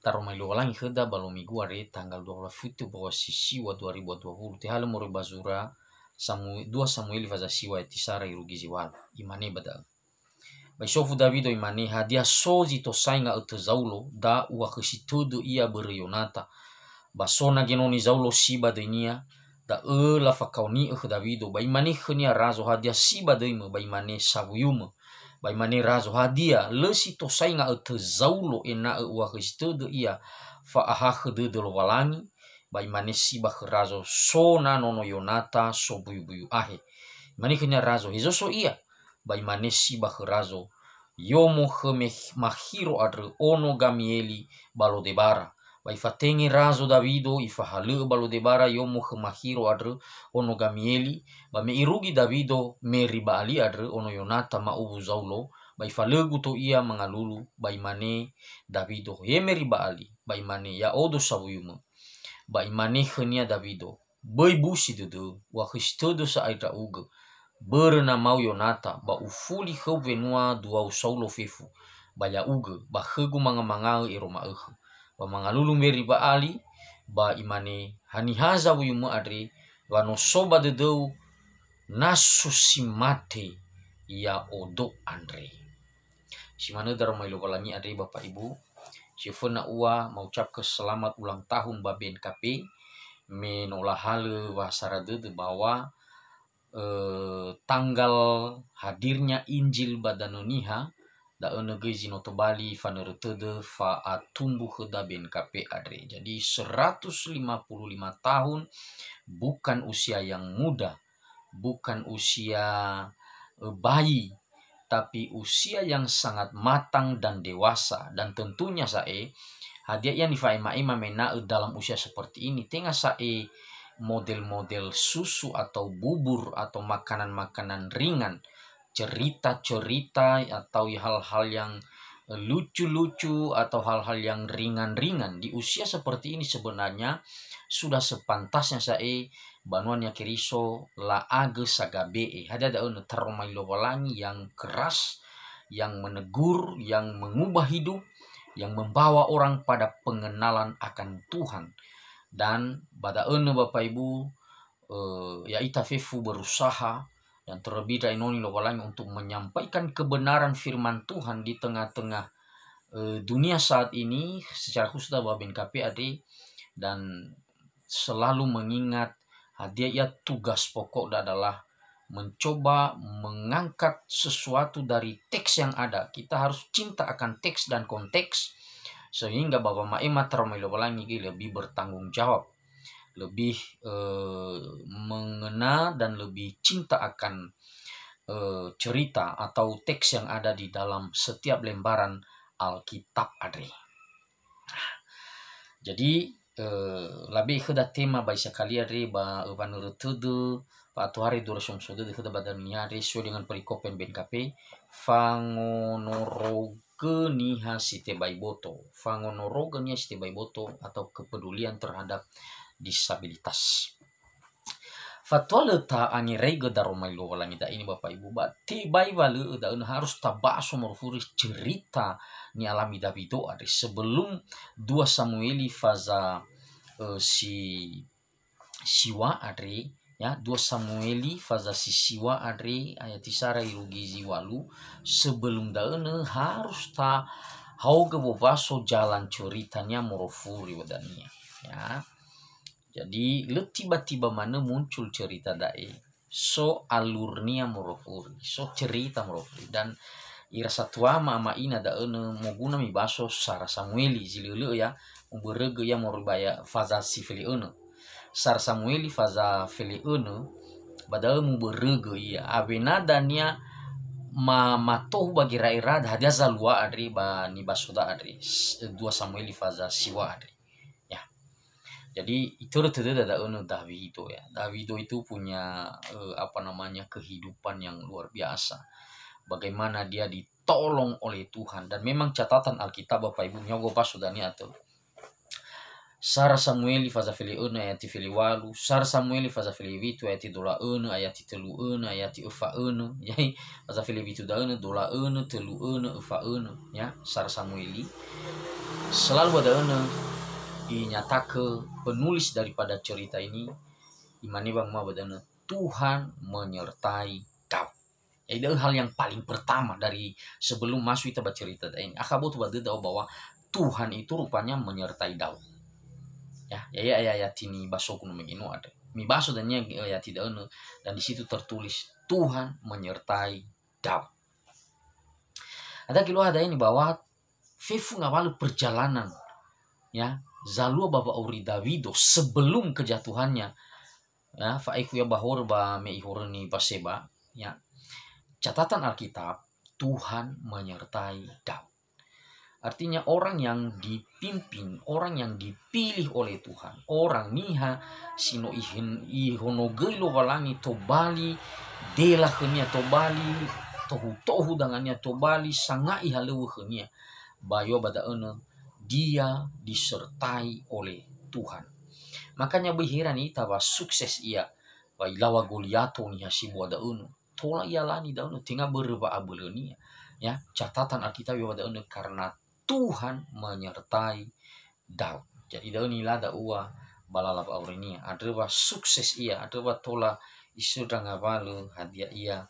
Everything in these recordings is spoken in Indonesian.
taromai lowalangi heda balomi gua re tanggal 12 fitu bahwa sisiwa 2020 te halo mori bazura dua Samueli faza siwa etisara irugizi wal imane bada baisofu Davido imane hadia sozi to sainga utu zaulo da ua kesitudu ia bere Yonata basona genoni zaulo siba denia da la fakauni Davido ba imane khnia razo hadia siba deima ba imane sabuyuma ba imane razo hadia lesi to sainga utu zaulo ena ua kesitudu ia fa aha de walangi ba imane siba razo so na nono Yonata so buyu ahe imane khnia razo hizoso ia ba imane siba razo yomo mahiro adre ono gamieli balodebara ba ifatengi razo Davido ifahale balodebara yomo mahiro adre ono gamieli ba me irugi Davido meriba ali adre ono Yonata ma ubu zaulo ba ifalegu to ia mangalulu ba imane Davido ye meriba ali ba imane ya odo sabuyuma ba imane khania Davido boy busi dedu wa khistodo sa aida uga berna mau Yonata ba ufuli khau venua dua usaulo fefu ba ya uga ba khegu manga iroma ba mangalulu meri ba ali ba imane hani haza wuyumu adri wano soba dedeu nasu simate ya odo Andre simane daromai lowalangi adri Bapak Ibu Sifuna ua mengucapkan selamat ulang tahun ba BNKP menolah hal wasara dede bahwa tanggal hadirnya Injil Badanoniha da negeri Noto Bali faneretede fa atumbuh da BNKP adre. Jadi 155 tahun bukan usia yang muda, bukan usia bayi, tapi usia yang sangat matang dan dewasa. Dan tentunya hadiah yang difaima-ima mena dalam usia seperti ini tengah model-model susu atau bubur atau makanan-makanan ringan, cerita-cerita atau hal-hal yang lucu-lucu atau hal-hal yang ringan-ringan di usia seperti ini sebenarnya sudah sepantasnya banuannya keriso la age sagabe ada taromai lowalangi yang keras, yang menegur, yang mengubah hidup, yang membawa orang pada pengenalan akan Tuhan. Dan pada Bapak Ibu ya itafefu berusaha dan terlebih dari noni lowalangi untuk menyampaikan kebenaran firman Tuhan di tengah-tengah dunia saat ini secara khusus bahwa BNKP dan selalu mengingat hadiah tugas pokok adalah mencoba mengangkat sesuatu dari teks yang ada. Kita harus cinta akan teks dan konteks sehingga Bapak Maema taromai lowalangi lebih bertanggung jawab, lebih mengena dan lebih cinta akan cerita atau teks yang ada di dalam setiap lembaran Alkitab adri. Jadi lebih keda tema baisa kali adri ba vanurutudu pa atuhari durasum sodo keda badannya adri sesuai dengan perikopen BNKP fangonoro keniha site baiboto, fangonoroga nia site baiboto atau kepedulian terhadap disabilitas. Fatwa leta angirega daromai lowalangi da ini Bapak Ibu ba tibai wale da harus tabaso morfuri cerita ni alami Davido ada sebelum 2 Samueli faza siwa adre ya 2 Samueli faza siwa adre ayat isara irugizi walu sebelum daene harus hauga bobaso jalan ceritanya morofuri wadania ya. Jadi tiba-tiba mana muncul cerita so alurnia morofuri so cerita morofuri dan ira satua mama ina daene moguna mi baso sara Samueli zilele ya berege ya moribaya faza sifeliene sar Samueli faza feliene badal mu berege ya abenadania matoh bagi rairad hadia zalua adri ba ni basoda adri 2 Samueli faza siwa adri ya. Jadi itu ada Davido ya. Davido itu punya kehidupan yang luar biasa. Bagaimana dia ditolong oleh Tuhan dan memang catatan Alkitab Bapak Ibu nyogo pasudani atau Sar Samueli faza filiuna ayati filiwalu, Sar Samueli faza filivitu ayati dolauna ayati teluuna ayati ufauna, yai faza filivitu dauna dolauna teluuna ufauna ya Sar Samueli. selalu ada dinyata ke penulis daripada cerita ini imani bang ma badana Tuhan menyertai kau. Itu hal yang paling pertama dari sebelum masuk kita baca cerita ini. Akabo tuh tahu bahwa Tuhan itu rupanya menyertai Daud. Ya tini baso kuno megino ada. Mi baso dan ya tidak dan di situ tertulis Tuhan menyertai Daud. Ada kilo ada ini bahwa Fefu ngawal perjalanan ya zalua baba ori Davido sebelum kejatuhannya ya faiku ya bahor ba me ihorni paseba ya catatan Alkitab Tuhan menyertai Daud. Artinya orang yang dipimpin, orang yang dipilih oleh Tuhan, orang niha sino ihonogelo walangi tobali dela kenia tobali tohu dangannya tobali sangat ihalewu kenia bayo bada dia disertai oleh Tuhan. Makanya berheran ita bahwa sukses ia bahwa lawa Goliato ni hasibu ada tola ia lani da tinggal berba abuleni ya catatan Alkitab ada karena Tuhan menyertai Daud. Jadi daun ila da uwa balalap aurenia ada bahwa sukses ia ada bahwa tola isu dangabalu hadiah ia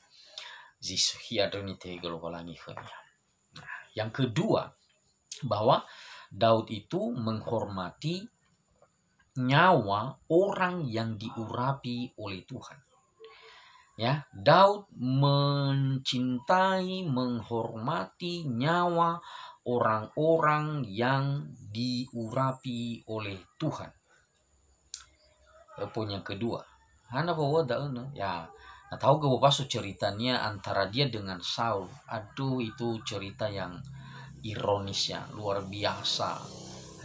zisuhi ada ni tegelo walangi khania. Nah, yang kedua bahwa Daud itu menghormati nyawa orang yang diurapi oleh Tuhan. Ya, Daud mencintai, menghormati nyawa orang-orang yang diurapi oleh Tuhan. Poin yang kedua, hana bawa daun ya. Nah, tahu ke bapak ceritanya antara dia dengan Saul. Aduh itu cerita yang ironis ya, luar biasa.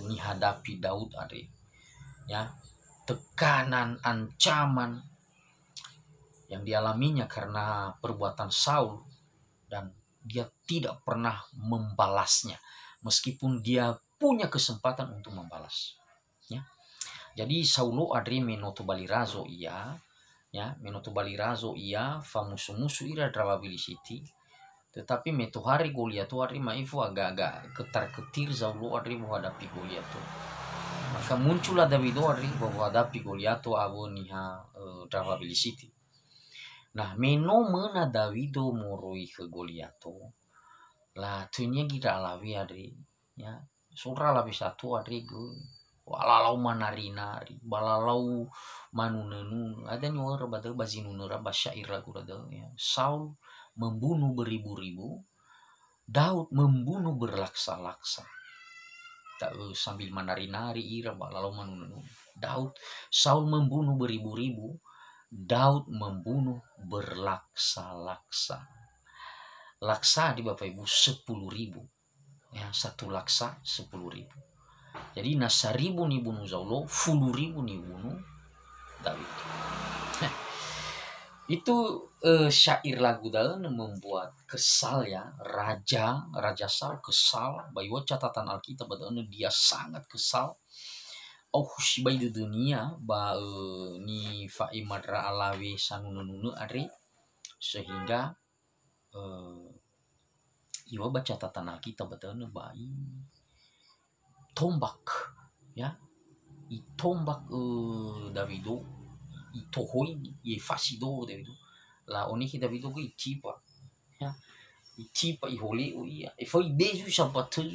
Ini hadapi Daud ada. Ya, tekanan, ancaman yang dialaminya karena perbuatan Saul dan dia tidak pernah membalasnya meskipun dia punya kesempatan untuk membalas. Ya, jadi Saulo adri menoto balirazo ia, ya menoto balirazo ia famusu-musu ira drawabilisiti, tetapi meto hari Goliat hari maifu agak-agak ketar-ketir Saulo adri menghadapi Goliat. Maka muncullah Davido hari menghadapi Goliat abu niha drawabilisiti. Nah, meno mena Davido moroi ke Goliato. Lah tunya kita alawi adri, ya. Surah lah bisa tu adri go. Walalau manari-nari, balalau manunenu, ada nyuara badal bazinunura basyair lagu radal ya. Saul membunuh beribu-ribu, Daud membunuh berlaksa-laksa. Sambil menari-nari ira balalau manunenu. Saul membunuh beribu-ribu, Daud membunuh berlaksa-laksa. Laksa di Bapak Ibu 10.000. Ya, satu laksa 10.000. Jadi 1000 nih bunuh Saulo, 10.000 nih bunuh Daud. Itu syair lagu daun membuat kesal ya Raja Saul kesal. Bayo catatan Alkitab badana dia sangat kesal. Husibai di dunia ba ni faimadra alawi sanununu ari sehingga iwa baca catatan Alkitab badana bai tombak ya itombak Davido itohoi ye fasido Davido la oni ki Davido ko itipa ya itipa ihole o ia e foi bezu sapatu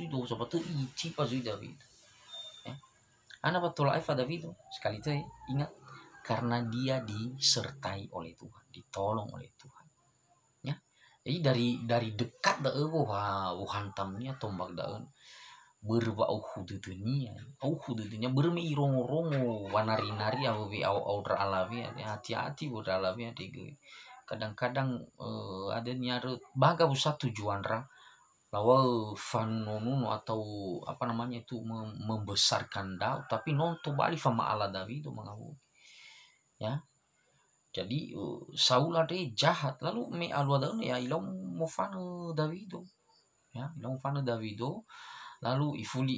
itipa zu Davido ya ana betul aifa Davido sekali itu ingat karena dia disertai oleh Tuhan ditolong oleh Tuhan ya jadi dari dekat da hantamnya tombak daun berba dunia bermi rongo-rongo wanari-nari au alawi hati-hati alawi kadang-kadang ada nyarut baga usah tujuan lawa fanonun atau apa namanya itu membesarkan Daud tapi non to bali fama ala Davido mengawu ya jadi Saul ada jahat lalu me alwa Daud ya ilong mofano Davido ya ilong fano Davido lalu ifuli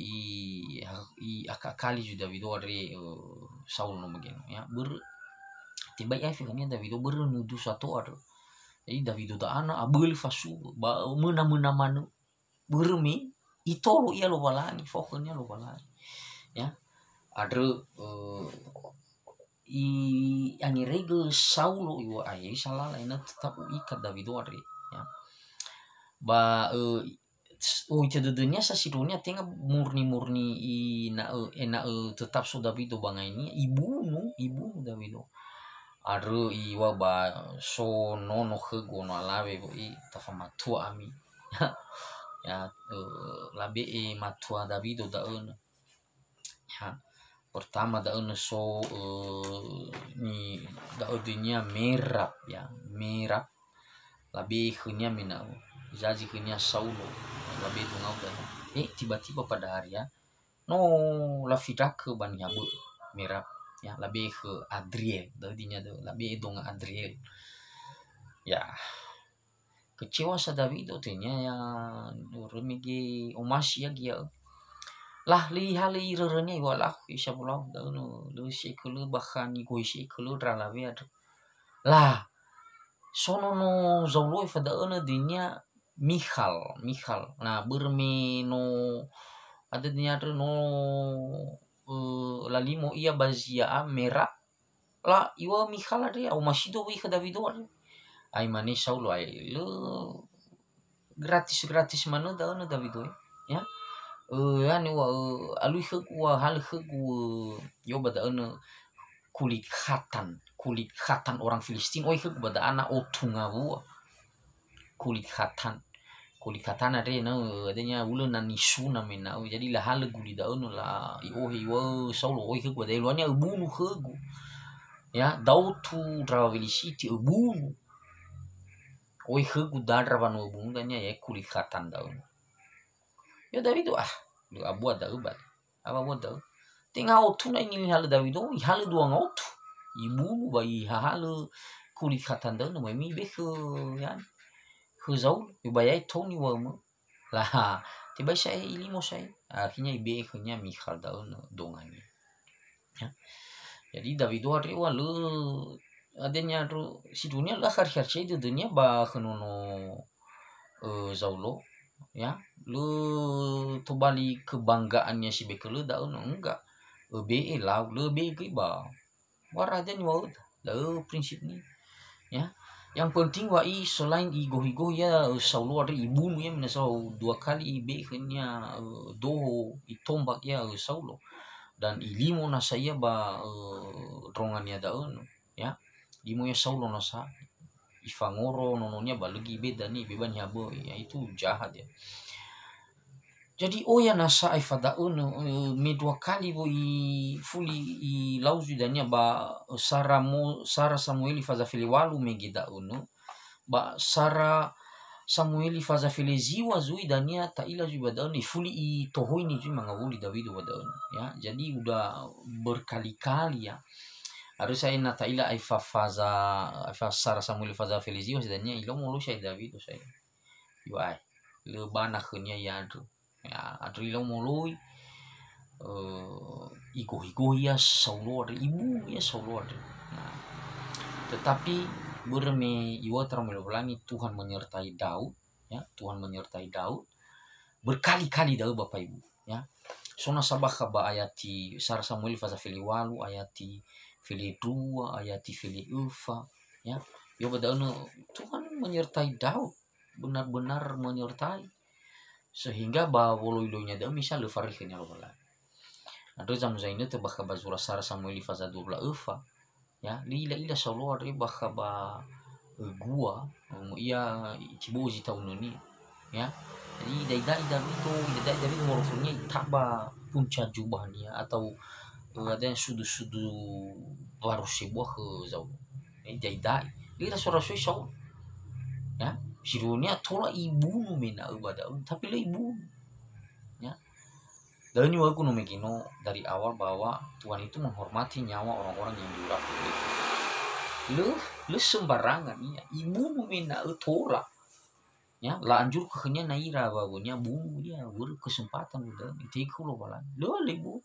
akakali ju Davido adre Saul no mageno ya tiba ya fikirnya Davido bernudu satu ada jadi Davido da ana abul fasu ba mena manu bermi Ito lo ia lo balani fokusnya lo balani ya ada ani rege saulo iwa ai salah lainnya tetap ikat Davido ari ya ba itu dunia sasidunya tengah murni tetap so Davido bangga ini ibu Davido ada iwa ba so nono hego no alawe bo i tafamatua ami ya labe matua Davido daun ya pertama daun so ni daudinya merah ya merah labe hunya minau jaji hunya saulo labe tungau dan tiba-tiba pada hari ya no la fidak ke ban yabu merah ya labe ke Adriel daudinya do labe dong Adriel ya kecewa sa Davido tenya ya remigi omas ya gia lah li hali rerenya wala isa pulau da no lu sekulu bahkan go sekulu dralawe lah sono no zaulo fa da na dinya Michal nah bermeno ada dinya no lalimo ia bazia merah la iwa Michal ada au masido wi ka Davido ai mane saulo ai lu gratis mana da na Davido ya yani wa alui wa hal yo bada kulit khatan orang Filistin bada anak otunga bu kulit khatan ada adanya ulun nani suna mena jadi lah hal guli da la iwa saulo bada luanya bunu hegu ya dautu drawa Filistin bunu hegu da drawa no bunu danya ya kulit khatan da ya Davido lu abu ada ubat apa bodo tinggal otu na ingin hal Davido hal dua ngotu ibu bayi hal kulit khatan dah nama mi beke ya huzau bayai toni wama lah tiba saya ilimo saya akhirnya ibe nya Michal daun dongani ya jadi Davido hari walu adanya ru si dunia lah hari di dunia bah kenono zaulo ya lu tuh balik kebanggaannya si bekelu daun enggak be lah lebih ke ba waraja ni wau dah prinsipnya ya yang penting wa selain igo ya saulo ada ibu ya menasau 2 kali be hanya doho itombak ya saulo dan ilimo na saya ba rongannya daun ya limo ya saulo nasa ifangoro nononya balegi beda nih beban habo ya itu jahat ya jadi ya nasa ifada me 2 kali bo fuli lauzu danya ba Sara Samueli faza fili walu megida ba Sara Samueli faza fili ziwa zui dania taila zui badaun fuli tohoi ni zui mangawuli Davido badaun ya jadi udah berkali-kali ya harus saya nata ila aifa Sara Samuel faza Felizio sedanya ilo mulu saya Davido saya iwa ai le bana khnya ya adu ilo mulu igo ya saulo ibu ya saulo nah tetapi berme iwa termelolangi Tuhan menyertai Daud ya Tuhan menyertai Daud berkali-kali Daud Bapak Ibu ya sona sabah ba ayati Sara Samuel faza Feliwalu ayati Fili 2 ayati Fili Ufa ya yo badano Tuhan menyertai Daud benar-benar menyertai sehingga bawolo-ilonya da misal le farihnya lo bala ado zamu zainu te bakka bazura Sara Samuel faza 12 Ufa ya lila solo ari bakka ba gua iya cibozi tahun ini ya jadi dai ngorofunya taba punca jubahnya atau ada yang sudu baru sebuah ke zau dai dia suara soi ya sirunya tola ibu mena ubada tapi le ibu ya dan ini aku nomegino dari awal bahwa Tuhan itu menghormati nyawa orang-orang yang diurap lu sembarangan ya ibu mena tola ya lanjut kenya naira babunya bu ya kesempatan udah itu lo balan lo lebu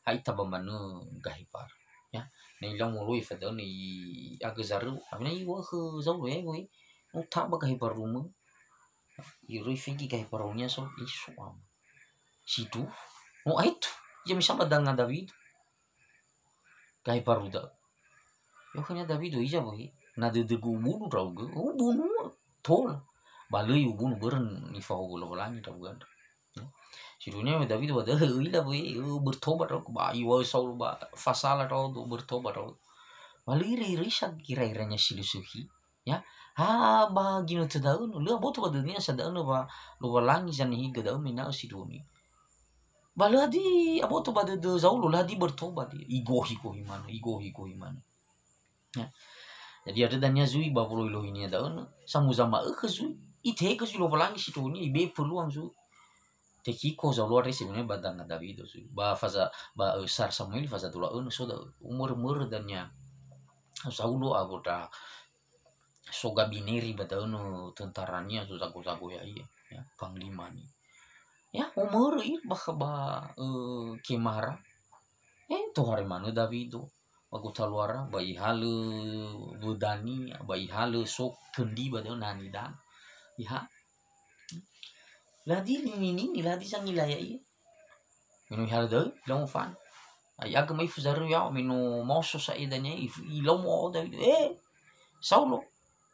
hai tabamanu gahipar ya nei long moloi fa do ni agazaru amina iwa ke zau we no taba gahipar rumu i roi fiki gahiparunya so isuam situ no itu ya misal badanga David kai paruda yo kanya David ija boy na de bunu rauga bunu tol balai bunu beren ni fahulo langi rauga sidunya David wada ila boy bertobat rau ba iwa Saul ba fasala rau bertobat rau baliri risak kira-kiranya silusuhi ya ba gino tadaun lu boto badunia sadaun ba lu langi jan higa daun mina siduni baladi aboto bade de Saul ladi bertobat igo himana ya jadi ada danya zui ba polo ilo ini daun samu zama ke zui ite ke zui lo langi siduni ibe peluang zui tekiko Saul sebenarnya badang David zui ba faza ba sar Samuel faza dula so da umur dannya Saulo abota so gabineri badaun tentaranya so jago-jago ya panglima nih ya umur bah kemara to hari mana Davido bagu taluara bayi halu budani bayi halu sok kendi badaun nani dan ya ladi ini ladi sangilaya minu hal deu long fan ayaga mai fuzaru ya minu moso sa idanya ilomo David Saulo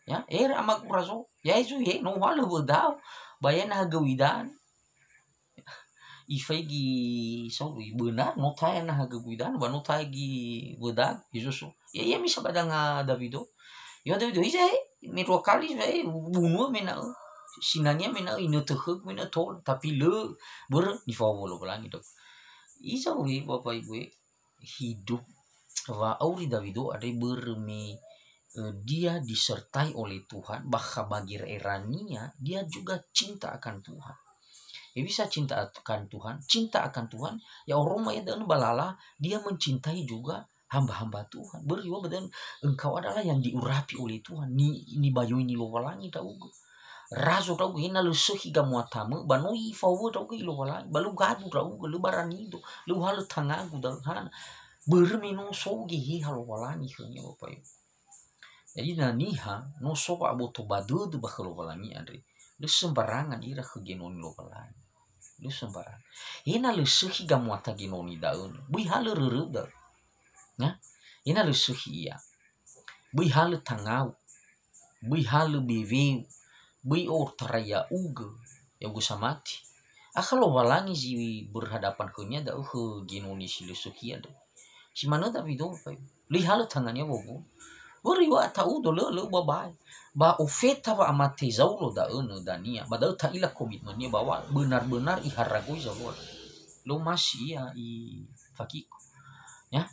ya era amak raso ya isu no wala bodao bayan hagawidan ifegi Saulo benar no tay na hagawidan ba no tay gi bodag isu ya misa badanga Davido ya Davido ise miro kali bunuh mena sinanya mena ino tehuk mena tol tapi le ber di fawolo pelangi dok isa bapak ibu hidup wa auri Davido ada bermi dia disertai oleh Tuhan, bahkan bagi erania dia juga cinta akan Tuhan. Ya bisa cinta akan Tuhan, ya orang ya dan balala dia mencintai juga hamba-hamba Tuhan. Beriwa badan engkau adalah yang diurapi oleh Tuhan. Ni bayu ini lo walangi tahu. Razo tahu ina lu sehiga muatamu banoi fawo tahu ilo walangi balu gadu tahu lu barani itu lu halu tangagu dan bermino sogi halu walangi hanya bapak ibu. Jadi naniha no sopa boto badu tu bakal walangi andre. Lu sembarangan ira ke genoni lo walangi. Lu sembarangan. Ina lu sehi gamuata genoni daun. Bui halu reruda. Ya. Ina lu sehi ya. Bui halu tangau. Bui halu beveu. Bui or taraya uga. Ya gusa mati. Akalo walangi si berhadapan kenya da ke genoni si lu sehi ada. Si mana tapi do. Li halu tangannya bobo. Beriwa tahu dulu lu babai ba ofeta ba amate Saulo da dania badal ta ila komitmennya bahwa benar-benar iharago Saulo lu masih ya fakiko ya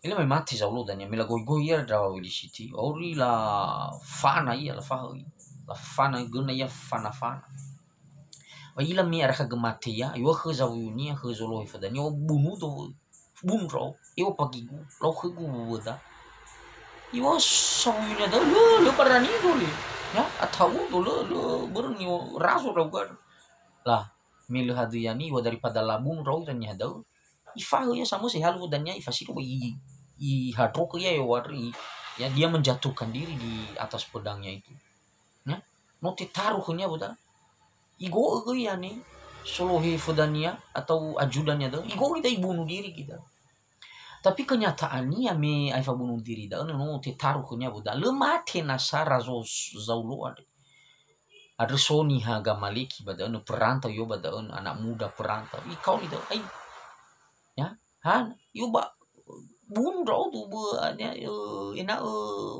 ila mati Saulo dania mila goy ya dawa di siti ori la fana ya la fana guna ya fana wa ila mi arha gemate ya yo ke zawunia ke Saulo ifadani bunu ro yo pagigu lo ke gubuda iwa sawunya dah lu parani dulu ya atau dulu berni raso raga lah milu hadiyani wa daripada labung raw tanya dah ifa ya sama si halu dannya ifa situ i hadrok ya wari ya dia menjatuhkan diri di atas pedangnya itu ya no taruhnya buta igo ya nih solohi fudania atau ajudannya dah igo kita bunuh diri kita. Tapi kenyataannya me aifa bunuh diri da no te taruhnya buda lemate nasara Saulo ada soni haga maliki bada no perantau yo bada anak muda perantau kau itu ya han yo ba bunuh tu anya ina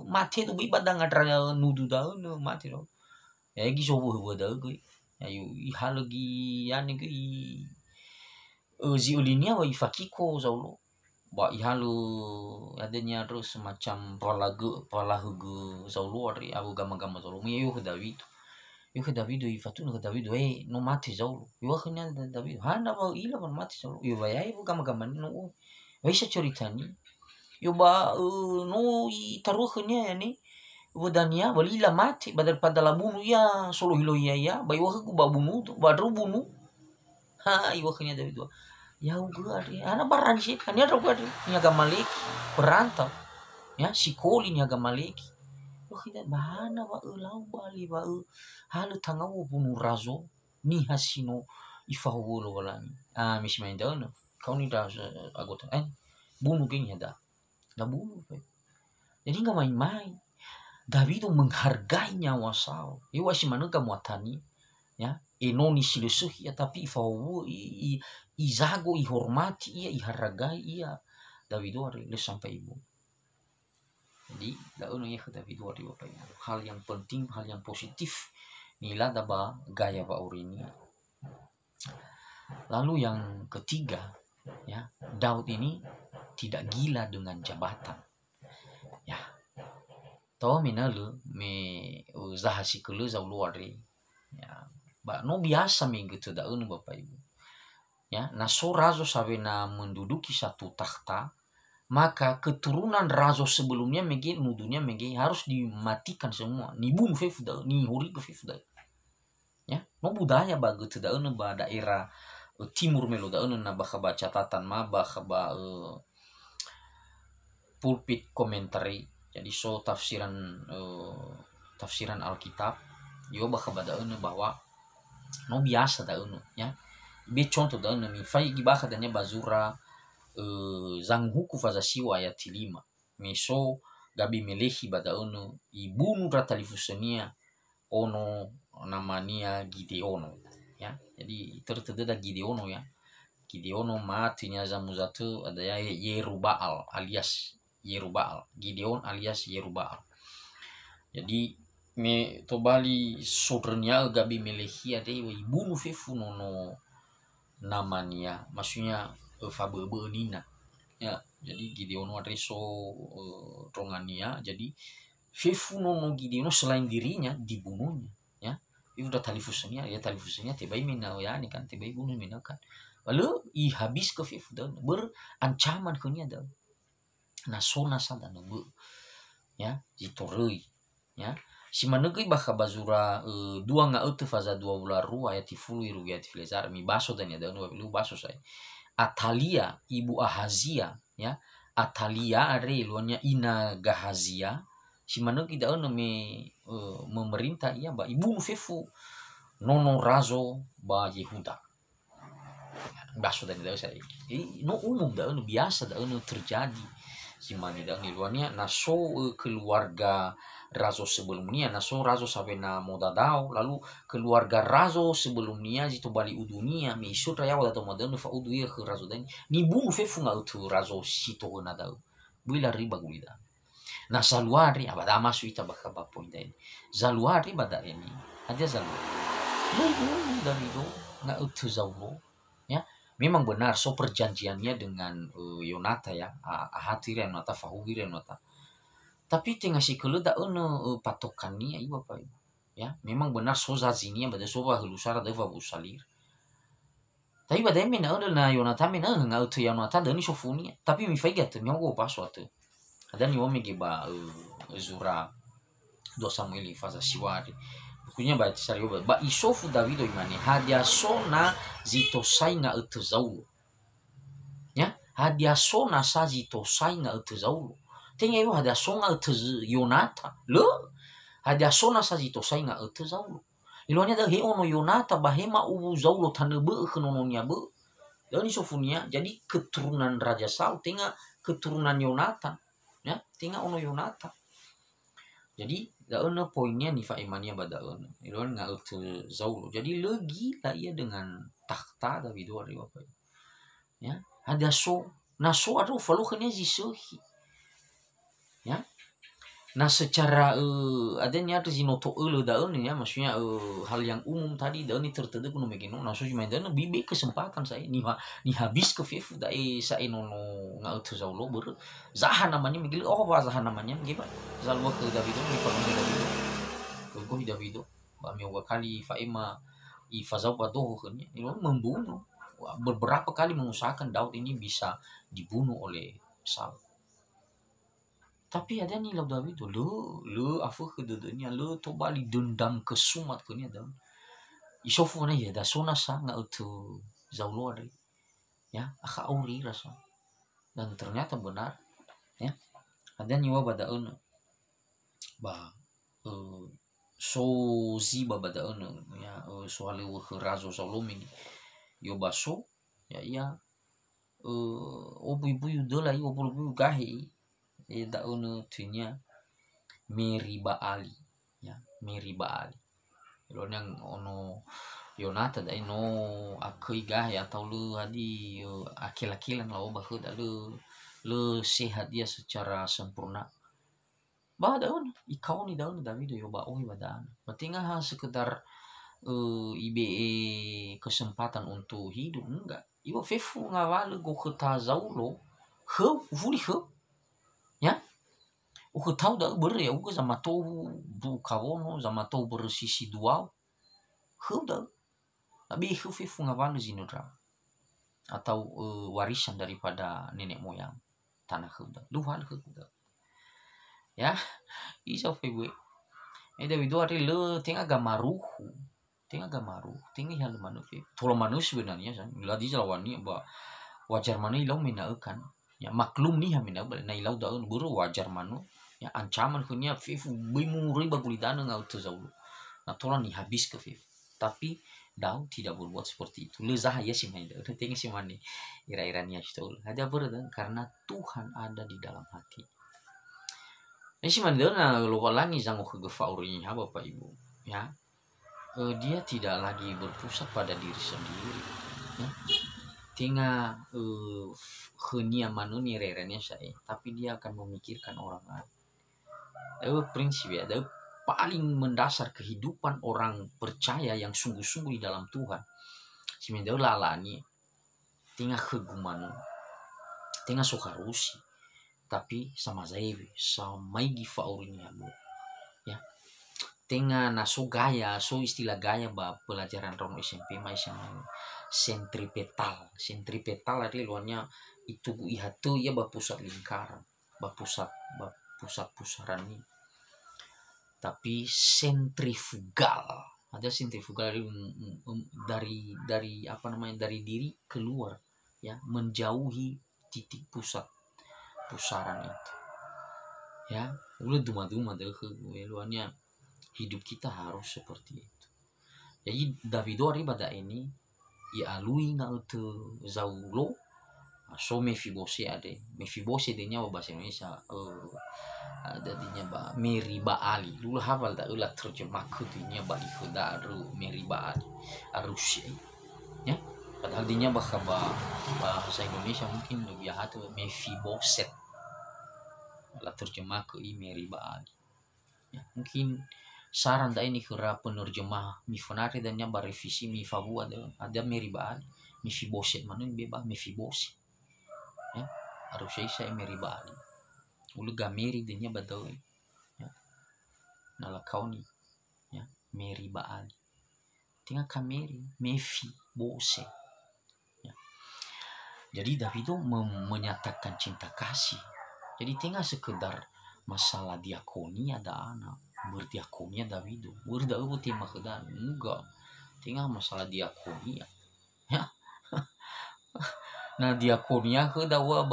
mate tu bi badang adra nudu da no mate ro ya gi so bada ge ya yo ihalagi yani ge ziulinia wa ifakiko Saulo ba ihalu adanya terus semacam palahugu Saulo ari abu gama-gama Saulo mi yo ke David ifatu no David no mati Saulo yo khanya David hana ba ila ban mati Saulo yo ba ya ibu gama-gama no sa ceritani yo ba no i taruhnya ni budania balila mati badal pada labunu ya solo hilo ya ba yo ku ba bunu ba bunu yo khanya David ya uga ana baran sih kan ya roga nyaga maliki perantau ya sikoli nyaga maliki lo kita bahana ba ulau bali ba halu tangau bunu razo ni hasino ifahulo walangi misi main daun kau ni dah anggota bunuh gengnya dah bunuh. Jadi nggak main-main. Davido menghargai nyawa Saul. Iwa si mana kamu atani, ya, enoni silesuh ya, tapi ifawu izago ihormati ia, ihargai ia. Davido hari le sampai ibu. Jadi daun ya Davido hari bapak ibu. Hal yang penting, hal yang positif nila daba gaya ba ini. Lalu yang ketiga, ya, Daud ini tidak gila dengan jabatan. Ya, tahu minalu me zahasi kelu zau luari, ya, ba no biasa minggu tu daun bapak ibu, ya, na so razo sabena menduduki satu takhta, maka keturunan razo sebelumnya megi nudunya megi harus dimatikan semua, ni bung fefda, ni huri ke fefda, ya, no budaya bagu tu daun ba daerah timur melo daun na bakaba catatan ma bakaba pulpit komentari. Jadi so tafsiran Alkitab yo bakaba daun bahwa no biasa daun, ya, be contoh daun mi fai gibaka danya bazura zang huku faza siwa ayat 5 meso gabi melehi badaun ibunu ratalifusania ono namania Gideono, ya. Jadi terteda Gideono, ya. Gideono matinya zamuzatu ada ya Yerubal alias Yerubal, Gideon alias Yerubal. Jadi me tobali sobrenya gabi melehi ada ibunu fefu nono namanya, maksudnya fabebe nina, ya. Jadi Gideon reso rongania, jadi fefu nono Gideon selain dirinya dibunuhnya, ya. Itu udah talifusnya, ya, talifusnya tibai minau, ya, ini kan tibai bunuh minau kan, lalu habis ke fefu dan berancaman kenya dan nasona sada nunggu, ya, jitorui, ya. Si manegui baka bazura dua nga utu faza dua bulan rua ya tifulu iru ya tiflezar mi baso dan ya dan lu baso saya Atalia ibu Ahazia, ya, Atalia are luanya ina Gahazia si manegui daun me memerintah ia ba ibu fefu nono razo ba Yehuda baso dan daun saya no umum daun biasa daun terjadi si mani dan luarnya naso keluarga razo sebelumnya, naso razo sabena modadao, lalu keluarga razo sebelumnya jitu bali udunia mi sutra ya wala to modern fa udu ya ke razo dan ni bu fefu nga utu razo sito na dau buila riba gulida na saluari abada masu ita baka bapo ini zaluari bada ini ada zaluari lu dari do nga utu zaulo, ya. Memang benar so perjanjiannya dengan Yonata, ya, ahati Yonata fahugi Yonata. Tapi tengah si kelu da patokannya ibu apa ibu, ya. Memang benar so zazinya pada so bahlusara da babusalir. Tapi pada mina na Yonata mina ngau tu Yonata da ni sofunia. Tapi mi faiga tu mi ogo paso tu. Ada ni wame geba zura 2 Samuel faza siwari. Punya ba sario ba isofu Davido imani hadia sona zito sainga utu zaulo, ya, hadia sona sa zito sainga utu zaulo tenga yo hadia songa utu Yonata lo hadia sona sa zito sainga utu zaulo ilonya da he ono Yonata bahema ubu zaulo tanebe kenononya be dan isofunia. Jadi keturunan Raja Saul tenga keturunan Yonata, ya, tenga ono Yonata. Jadi daun poinnya nih Pak Imannya badaun ilon nggak utuh Zaulo. Jadi lagi lah ia dengan takhta David wari apa, ya, ada so naso ada faluhnya zisuhi, ya. Nah secara adanya tuh zinoto daun, ya, maksudnya hal yang umum tadi daun ini tertentu kuno megino naso cuma daun bibi kesempatan saya nih habis ke fifu dai saya nono nggak utuh Zaulo ber zahan namanya megil apa zahan namanya gimana Zalwa ke Davido ni pamilya Davido ko Davido ba mi kali faima ifazau padoh kan ini membunuh beberapa kali mengusahakan Daud ini bisa dibunuh oleh Saul. Tapi ada nih lalu Davido lu afu keduduknya lu to bali dendam kesumat kenya dan isofu na ya da sona sa nga utu Zaulo ari, ya, aka auri rasa dan ternyata benar, ya. Ada nyawa badaun ba so ziba badaun, ya, soal razo Zaulo mini yo baso ya iya obu-ibu yudola i obu-ibu gahi da ono tunya Meri Baali ya Meri Baali lo yang ono Yonata da no akui gahi atau lu hadi akil-akilan lah obah da lu sehat dia secara sempurna bah daun ikau ni daun David yo ba oi badan pentingah sekedar IBE kesempatan untuk hidup enggak iwa fefu ngawal go keta zaulo he vuli he ya uku tahu da ber ya uku sama to bu kawono sama to bersisi dua he da tapi he fefu ngawal zinudra atau warisan daripada nenek moyang tanah he da luhan he da ya isa febu David ari le tenga gamaruhu tenga hal manusia tolo manusia sebenarnya la di jalawani ba wajar manu ilau minaukan ya maklum nih mina na ilau daun buru wajar manu ya ancaman punya fifu bimu riba gulidana ngau tezau nah tola nih habis ke fifu tapi Daud tidak berbuat seperti itu lezah ya sih main Daud tenga sih mani ira-iranya itu ada berdan karena Tuhan ada di dalam hati si mandana lupa lagi zango kegefaurinya Bapak Ibu ya dia tidak lagi berpusat pada diri sendiri ya tinggal henia manuni rerenya saya tapi dia akan memikirkan orang lain prinsip ya paling mendasar kehidupan orang percaya yang sungguh-sungguh di dalam Tuhan si mendau lalani tinggal keguman tinggal sukarusi tapi sama Zaiwi sama Giva Aurinya ya tengah naso gaya so istilah gaya bah pelajaran rono SMP masih sentripetal ada luarnya itu ihatu ya bah pusat lingkaran bah pusat pusaran ini tapi sentrifugal ada sentrifugal dari apa namanya dari diri keluar ya menjauhi titik pusat pusaran itu ya udah duma-duma deh luarnya hidup kita harus seperti itu jadi Davido pada ini ya alui nggak itu zaulo so Mefibose denya bahasa Indonesia adanya ba Meri Baali dulu hafal tak ulah terjemah kudinya balik ke daru Meri Baali Arusia ya padahal dinya bahasa Indonesia mungkin lebih hatu Mefiboset lah terjemah ke Meri Baali ya mungkin saran da ini kira penerjemah mifonari dan yang berevisi mifabu ada Meri Baali Mefiboset mana yang bebas Mefiboset ya harusnya saya Meri Baali ulu gameri denya badoi ya nala kauni ya Meri Baali tinggal kameri Mefiboset ya jadi Davido menyatakan cinta kasih jadi tinggal sekedar masalah diakoni ada anak berdiakonia Davido berdakwah tema kedan enggak tinggal masalah diakonia ya nah diakonia ke dawa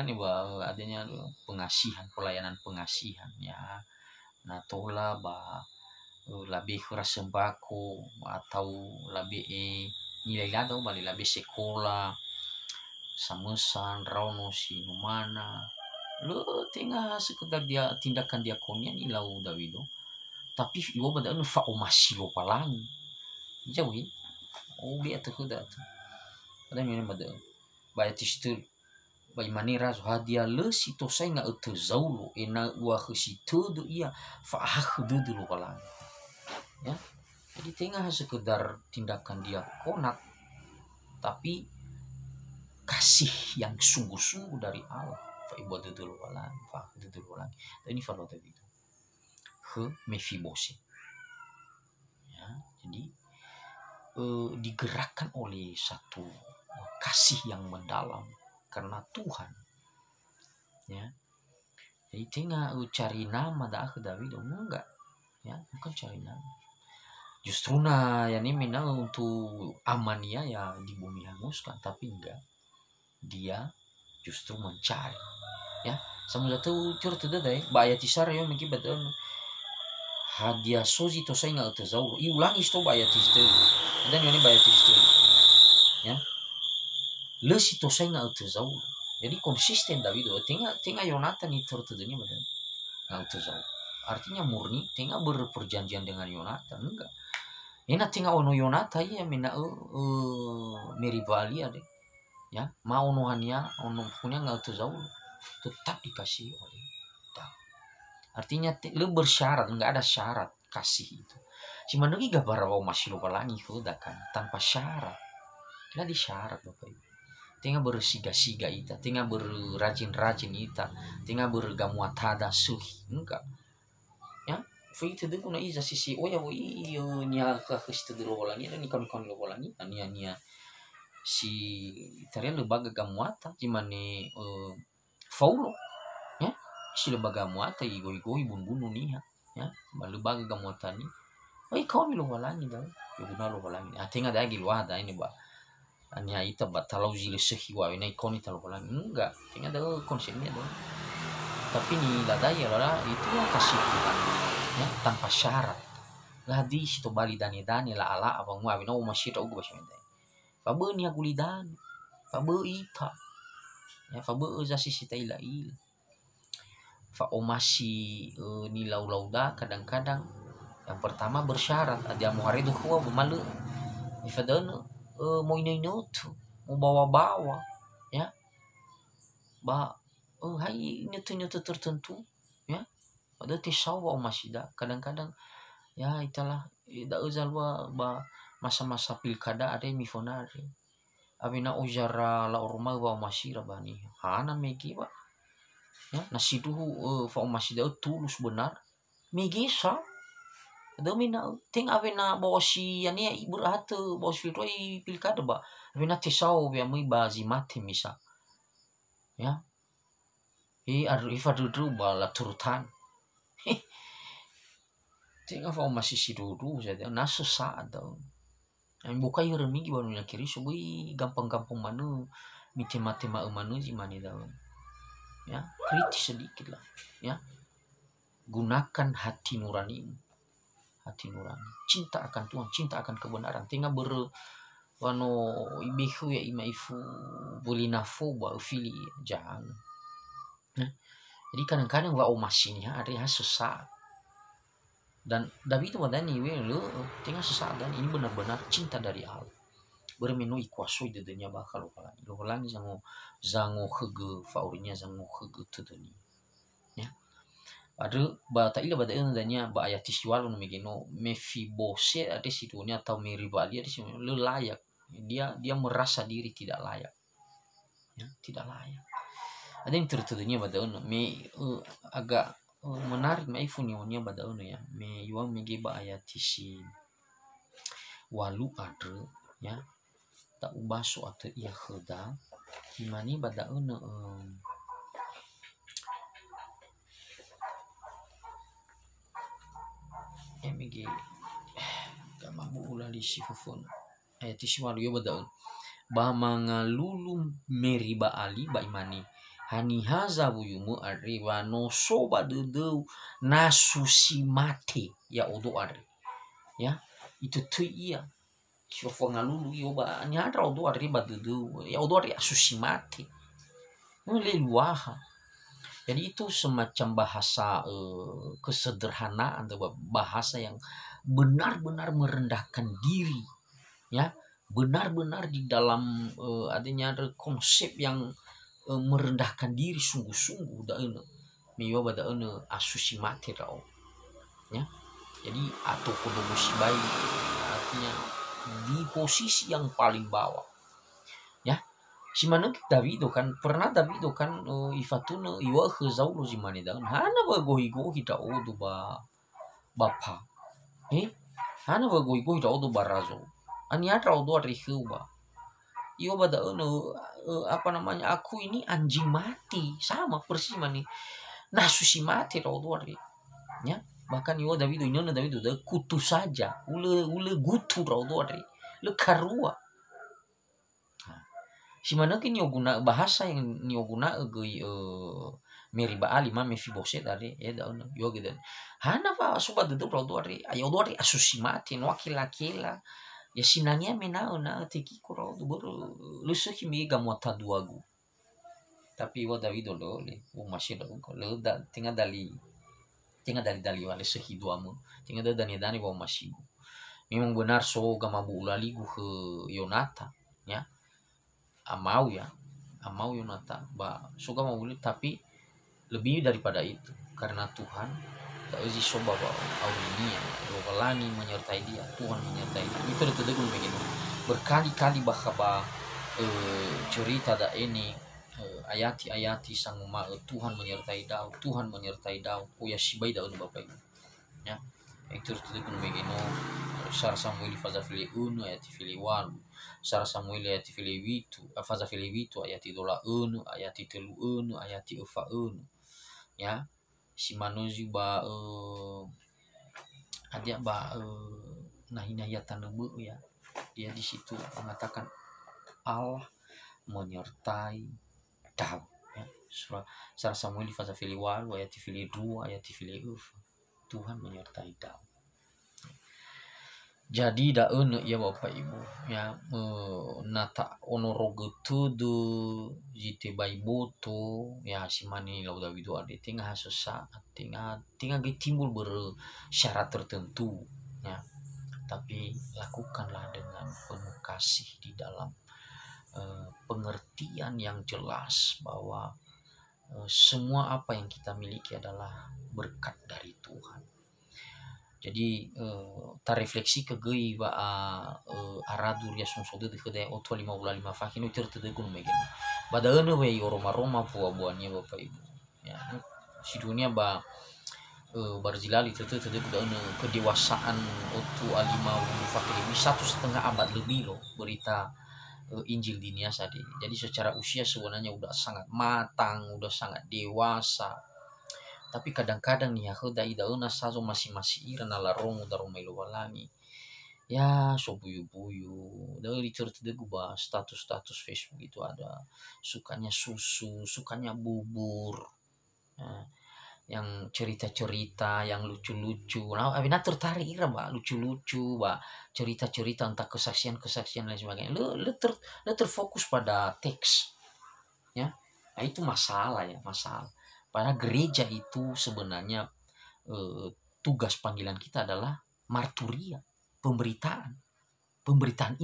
ini adanya pengasihan pelayanan pengasihan ya nah tola lebih keras sembako atau lebih nilai atau balik lebih sekolah samesan rauno si numana lo tinggal sekedar dia tindakan diakonia ni lau Davido tapi iwo pada nu fa masih lo palangi jauh ini biar tu kuda tu ada mana pada bayat istul bay manera hadia le si to sai nga utu zaulo ena wa si tudo ia fa hakhdu dulu palangi ya jadi tinggal sekedar tindakan diakonat tapi kasih yang sungguh-sungguh dari Allah ibu dulu walan fa dulu walan ini kalau tadi itu ke Mefiboset ya jadi digerakkan oleh satu kasih yang mendalam karena Tuhan ya jadi tinggal cari nama dah ke David enggak ya bukan cari nama justru ya ini memang untuk amannya ya di bumi hanguskan tapi enggak dia justru mencari ya sama satu curtu deh bayat tisar yo mungkin betul hadiah sozi to saya nggak tahu iulang isto bayat isto dan ini bayat isto ya le sito sai nga utu zau jadi konsisten David tengah Yonatan itu tertuduhnya badan nga utu zau artinya murni tengah berperjanjian dengan Yonatan enggak ena tengah ono Yonatan ya mina meribali ade ya mau nuhannya ono punya nga utu zau tetap dikasih oleh tak. Artinya le bersyarat nggak ada syarat kasih itu cuma lagi gabar masih lupa lagi udah kan tanpa syarat nggak di syarat bapak ibu tinggal bersiga-siga ita tinggal berrajin-rajin ita tinggal bergamuatada suhi enggak ya itu deh kuna iza sisi oh ya iyo nia kakis dulu lagi dan ikon lo lagi nia si tarian lembaga gamuata gimana faulo ya si lembaga gamuata igoi bun-bun nih ya lembaga gamuata nih oh ikon lo lagi dah ya guna lo lagi tinggal ada lagi luar ada ini bah ania ita batalau zile sehiwa ina ikoni talau lang enggak tinggal ada konsepnya dong tapi ni ladai lah itu yang kasih Tuhan ya tanpa syarat lah di situ bali dani la ala apa ngwa bina masih tahu gue basmen dai fabe ni agulidan fabe ita ya fabe zasi sita ila fa omasi ni lauda kadang-kadang yang pertama bersyarat ada muharidu kuwa bemalu ifadana mau ini tuh mau bawa ya hai nyatu tertentu ya ada tisawa masih dah kadang-kadang ya itulah ida uzalwa masa-masa pilkada ada mifonari abina ujara la urma wa masih rabani hana megi ba ya nasiduhu fa masih dah tulus benar megi sa domina ting avena bosi yani iburatu bosi roi pilkada ba avena tisau ya mui bazi mati misa ya aru ifadu ba la turutan ting ava masih sidudu saja nasu saat dong yang buka yure migi baru nak kiri subui gampang-gampang manu mitema-tema manu mani daun ya kritis sedikit lah ya gunakan hati nurani cinta akan Tuhan cinta akan kebenaran tinggal wano ibihu ya imaifu bulinafu ba ufili jangan jadi kadang-kadang wa omasinya ada susah dan David itu wadani lo tinggal susah dan ini benar-benar cinta dari Allah bermenui kuasoi di dunia bakal lo lagi zango hege faurinya zango hege tuduni ya ada bata ila bata ina danya ba ayat tiswal no megeno Mefibose ada situnya atau meribali ada situ layak dia merasa diri tidak layak ya tidak layak ada yang tertuduhnya bata ina agak menarik mai funionya bata ina ya me yuang mege ba ayat tisi walu ada ya tak ubaso atau ia kheda gimana bata ina migi kama buula di sifufun ayat iswalu yo badaun ba mangalulu meriba ali ba imani hani haza buyumu ariwa no soba dedeu nasusi mate ya odo ari ya itu tu iya sifo ngalulu yo ba nyadra odo ari ba dedeu ya odo ari asusi mate leluaha. Jadi itu semacam bahasa kesederhanaan atau bahasa yang benar-benar merendahkan diri, ya, benar-benar di dalam adanya ada konsep yang merendahkan diri sungguh-sungguh. Daun, miwa badaun asusi mati tau, ya. Jadi atau kudu musibai artinya di posisi yang paling bawah, ya. Simana David kan pernah David kan ifatuna iwa khazaulo zimani dan hana ba gohi ta odu ba bapa hana ba gohi ta odu barazo ani atra odu rihu ba iwa bada apa namanya aku ini anjing mati sama persis mani nasusi mati ta odu ya bahkan iwa David ini David udah kutu saja ule gutu ta odu le karua simana kini guna bahasa yang nioguna goi meriba ali ma Mefibose tadi ya daun yo gitu hana pa sobat itu pro tuari ayo tuari asusi mati no kila ya sinangnya menao na teki kuro buru lusu kimi gamota duagu tapi wada widolo le masih do ko le da tinggal dari wale sehiduamu tinggal dani bawa masih memang benar so gama bula ligu ke Yonata ya amau Yonata ba so gama bula tapi lebih daripada itu karena Tuhan tak uji soba bawa aulinia robalani menyertai dia Tuhan menyertai dia itu betul begini berkali-kali bahwa cerita da ini ayati sang Tuhan menyertai Daud oh ya sibai Daud bapak ibu ya itu betul begini Sar Samuel faza fili unu ayati fili walu Sar Samuel ayati fili witu faza fili witu ayati dola unu ayati telu unu ayati ufa unu ya si manusia ba ada ba nahinayatan nebu ya dia di situ mengatakan Allah menyertai Daud ya surah Samuel fasa fili walu ayat fili 2 ayat fili uf Tuhan menyertai Daud. Jadi daun ya bapak ibu ya nata onorogo tudu jite baiboto ya si mani lauda widu ade tinggal susah tinggal timbul bersyarat tertentu ya tapi lakukanlah dengan penuh kasih di dalam pengertian yang jelas bahwa semua apa yang kita miliki adalah berkat dari Tuhan. Jadi tarefleksi ke gei ba aradur ya sonsode de kede oto 55 fakin utir tede gun megen badaene we Roma buah-buahnya bapak ibu ya si dunia ba barzilali tede badaene kedewasaan oto 55 fakin ini 1,5 abad lebih loh berita Injil dunia tadi. Jadi secara usia sebenarnya udah sangat matang, udah sangat dewasa. Tapi kadang-kadang nih aku dai dauna sazo masih iran ala rongo daro melo walangi ya so buyu dari cerita de gua status Facebook itu ada sukanya susu sukanya bubur ya, yang cerita yang lucu-lucu nah abina tertarik ira mbak lucu-lucu mbak cerita entah kesaksian lain sebagainya lu terfokus pada teks ya nah itu masalah. Pada gereja itu sebenarnya tugas panggilan kita adalah marturia, pemberitaan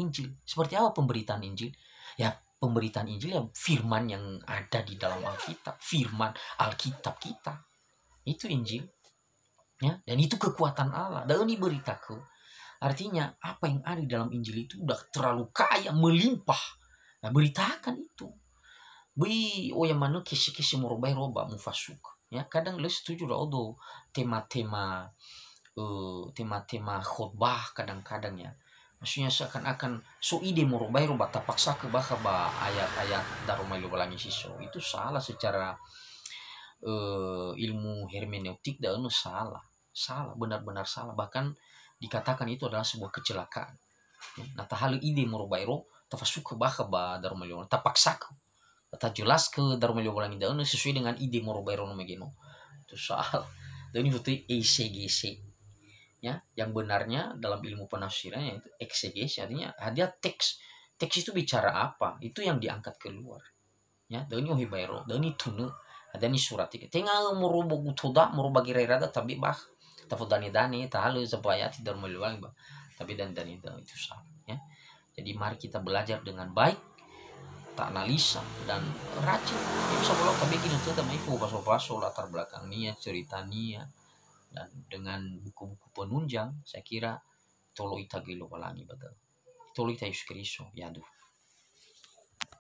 Injil. Seperti apa pemberitaan Injil? Ya pemberitaan Injil ya firman yang ada di dalam Alkitab, firman Alkitab kita. Itu Injil. Ya, dan itu kekuatan Allah. Dan diberitakan. Artinya apa yang ada di dalam Injil itu udah terlalu kaya, melimpah. Nah, beritakan itu. Yang mana kisi morobai roba mufasuk ya kadang lu setuju do tema-tema khotbah kadang-kadang ya maksudnya seakan-akan so ide morobai roba tapaksa ke bahwa ayat-ayat darumai lubalangi siso itu salah secara ilmu hermeneutik dan salah benar-benar salah bahkan dikatakan itu adalah sebuah kecelakaan nah tahal ide morobai ro tafasuk ke bahwa darumai lubalangi tapaksa kata jelas ke Dharma Liwalangi daun sesuai dengan ide Morobairo Megeno itu soal dan itu ECGC ya yang benarnya dalam ilmu penafsiran yaitu eksegesi artinya ada teks itu bicara apa itu yang diangkat keluar ya dan ini Hibairo dan itu ada nih surat itu tinggal merubah gutoda merubah girerada tapi bah tafut dani tahalu supaya tidak Liwalangi bah tapi dan itu salah ya jadi mari kita belajar dengan baik tak analisa dan racin ya bisa boleh tapi gini tuh tapi paso latar belakang Nia cerita Nia dan dengan buku-buku penunjang saya kira tolo itagilo walangi betul tolo ita Yesus Kristus ya